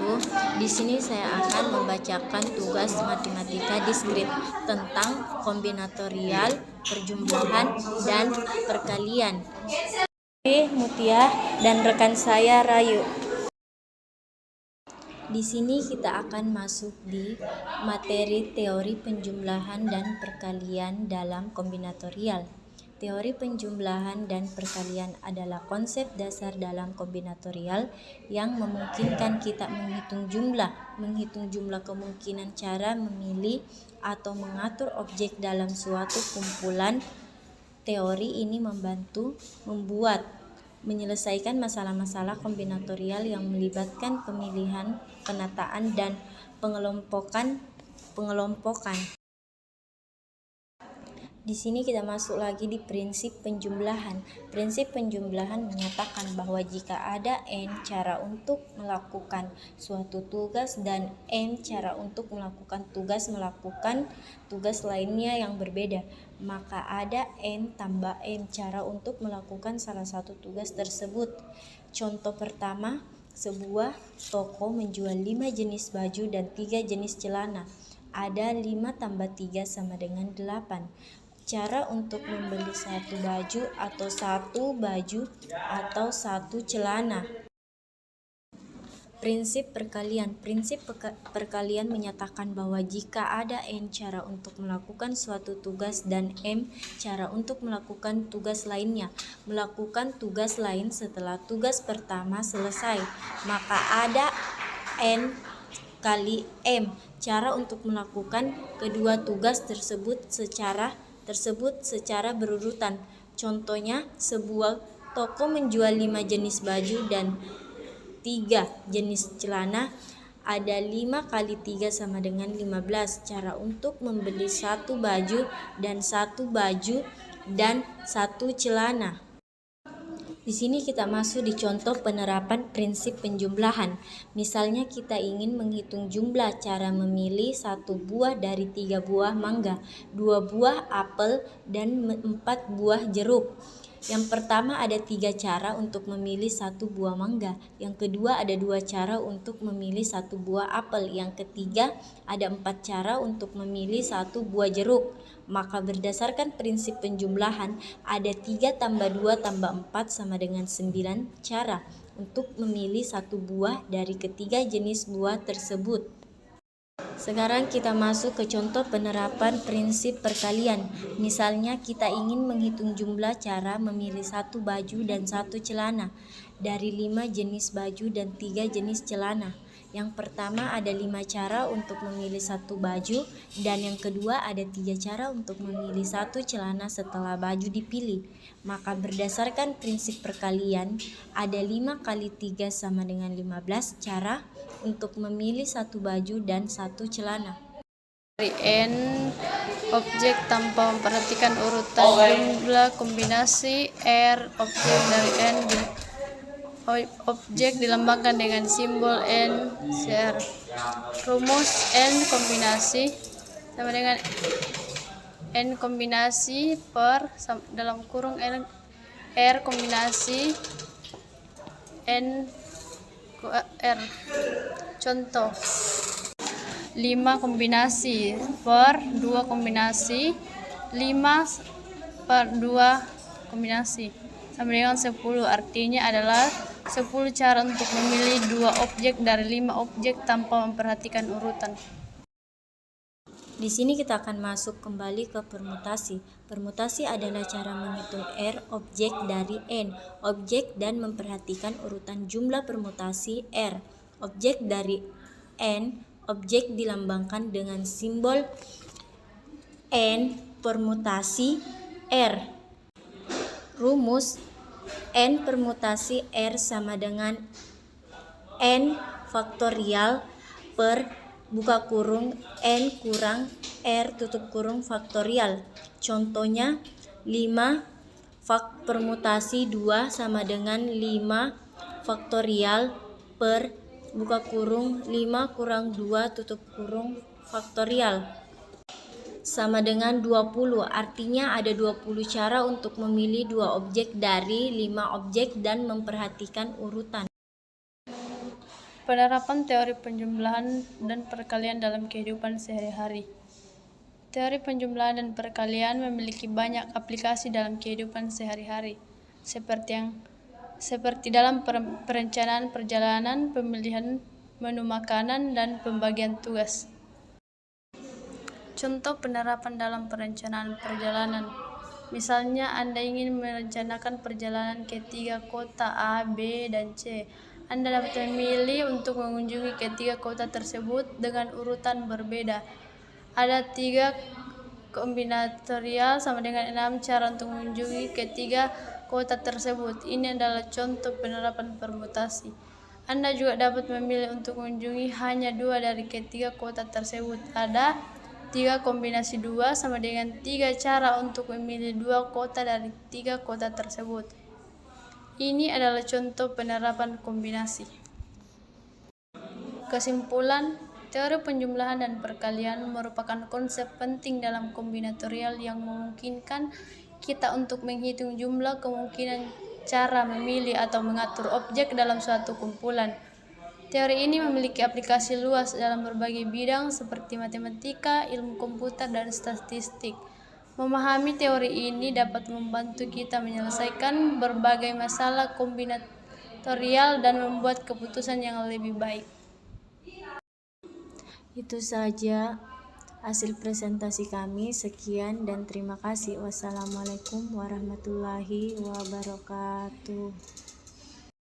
wabarakatuh. Di sini saya akan membacakan tugas matematika diskrit tentang kombinatorial, perjumlahan, dan perkalian. Mutia dan rekan saya Rayu. Di sini kita akan masuk di materi teori penjumlahan dan perkalian dalam kombinatorial. Teori penjumlahan dan perkalian adalah konsep dasar dalam kombinatorial yang memungkinkan kita menghitung jumlah kemungkinan cara memilih atau mengatur objek dalam suatu kumpulan. Teori ini membantu menyelesaikan masalah-masalah kombinatorial yang melibatkan pemilihan, penataan, dan pengelompokan. Di sini kita masuk lagi di prinsip penjumlahan. Prinsip penjumlahan menyatakan bahwa jika ada n cara untuk melakukan suatu tugas dan m cara untuk melakukan tugas lainnya yang berbeda, maka ada n tambah m cara untuk melakukan salah satu tugas tersebut. Contoh pertama, sebuah toko menjual 5 jenis baju dan 3 jenis celana. Ada 5 tambah 3 sama dengan 8. Cara untuk membeli satu baju atau satu celana. Prinsip perkalian. Prinsip perkalian menyatakan bahwa jika ada n cara untuk melakukan suatu tugas dan m cara untuk melakukan tugas lainnya, melakukan tugas lain setelah tugas pertama selesai, maka ada n kali m cara untuk melakukan kedua tugas tersebut secara berurutan. Contohnya, sebuah toko menjual 5 jenis baju dan 3 jenis celana. Ada 5 kali 3 sama dengan 15 cara untuk membeli satu baju dan satu celana. Di sini kita masuk di contoh penerapan prinsip penjumlahan. Misalnya kita ingin menghitung jumlah cara memilih 1 buah dari 3 buah mangga, 2 buah apel, dan 4 buah jeruk. Yang pertama ada 3 cara untuk memilih 1 buah mangga. Yang kedua ada 2 cara untuk memilih 1 buah apel. Yang ketiga ada 4 cara untuk memilih 1 buah jeruk. Maka berdasarkan prinsip penjumlahan ada 3 tambah 2 tambah 4 sama dengan 9 cara untuk memilih 1 buah dari ketiga jenis buah tersebut. Sekarang kita masuk ke contoh penerapan prinsip perkalian. Misalnya kita ingin menghitung jumlah cara memilih 1 baju dan 1 celana dari 5 jenis baju dan 3 jenis celana. Yang pertama ada 5 cara untuk memilih 1 baju, dan yang kedua ada 3 cara untuk memilih 1 celana setelah baju dipilih. Maka berdasarkan prinsip perkalian ada 5 kali 3 sama dengan 15 cara untuk memilih 1 baju dan 1 celana. Dari n objek tanpa memperhatikan urutan jumlah kombinasi r objek dari n objek dilambangkan dengan simbol n share. Rumus n kombinasi sama dengan n kombinasi per dalam kurung r kombinasi n r. Contoh 5 kombinasi per 2 kombinasi 5 per 2 kombinasi sama dengan 10. Artinya adalah 10 cara untuk memilih 2 objek dari 5 objek tanpa memperhatikan urutan. Di sini kita akan masuk kembali ke permutasi. Permutasi adalah cara menghitung R objek dari N objek dan memperhatikan urutan jumlah permutasi R objek dari N objek dilambangkan dengan simbol N permutasi R. Rumus N permutasi R sama dengan N faktorial per buka kurung N kurang R tutup kurung faktorial. Contohnya 5 permutasi 2 sama dengan 5 faktorial per buka kurung 5 kurang 2 tutup kurung faktorial sama dengan 20. Artinya ada 20 cara untuk memilih 2 objek dari 5 objek dan memperhatikan urutan. Penerapan teori penjumlahan dan perkalian dalam kehidupan sehari-hari. Teori penjumlahan dan perkalian memiliki banyak aplikasi dalam kehidupan sehari-hari, seperti dalam perencanaan perjalanan, pemilihan menu makanan, dan pembagian tugas. Contoh penerapan dalam perencanaan perjalanan. Misalnya Anda ingin merencanakan perjalanan ke 3 kota A, B, dan C. Anda dapat memilih untuk mengunjungi ketiga kota tersebut dengan urutan berbeda. Ada 3 kombinatorial sama dengan 6 cara untuk mengunjungi ketiga kota tersebut. Ini adalah contoh penerapan permutasi. Anda juga dapat memilih untuk mengunjungi hanya 2 dari ketiga kota tersebut. Ada 3 kombinasi 2 sama dengan 3 cara untuk memilih 2 kota dari 3 kota tersebut. Ini adalah contoh penerapan kombinasi. Kesimpulan, teori penjumlahan dan perkalian merupakan konsep penting dalam kombinatorial yang memungkinkan kita untuk menghitung jumlah kemungkinan cara memilih atau mengatur objek dalam suatu kumpulan. Teori ini memiliki aplikasi luas dalam berbagai bidang seperti matematika, ilmu komputer, dan statistik. Memahami teori ini dapat membantu kita menyelesaikan berbagai masalah kombinatorial dan membuat keputusan yang lebih baik. Itu saja hasil presentasi kami. Sekian dan terima kasih. Wassalamualaikum warahmatullahi wabarakatuh.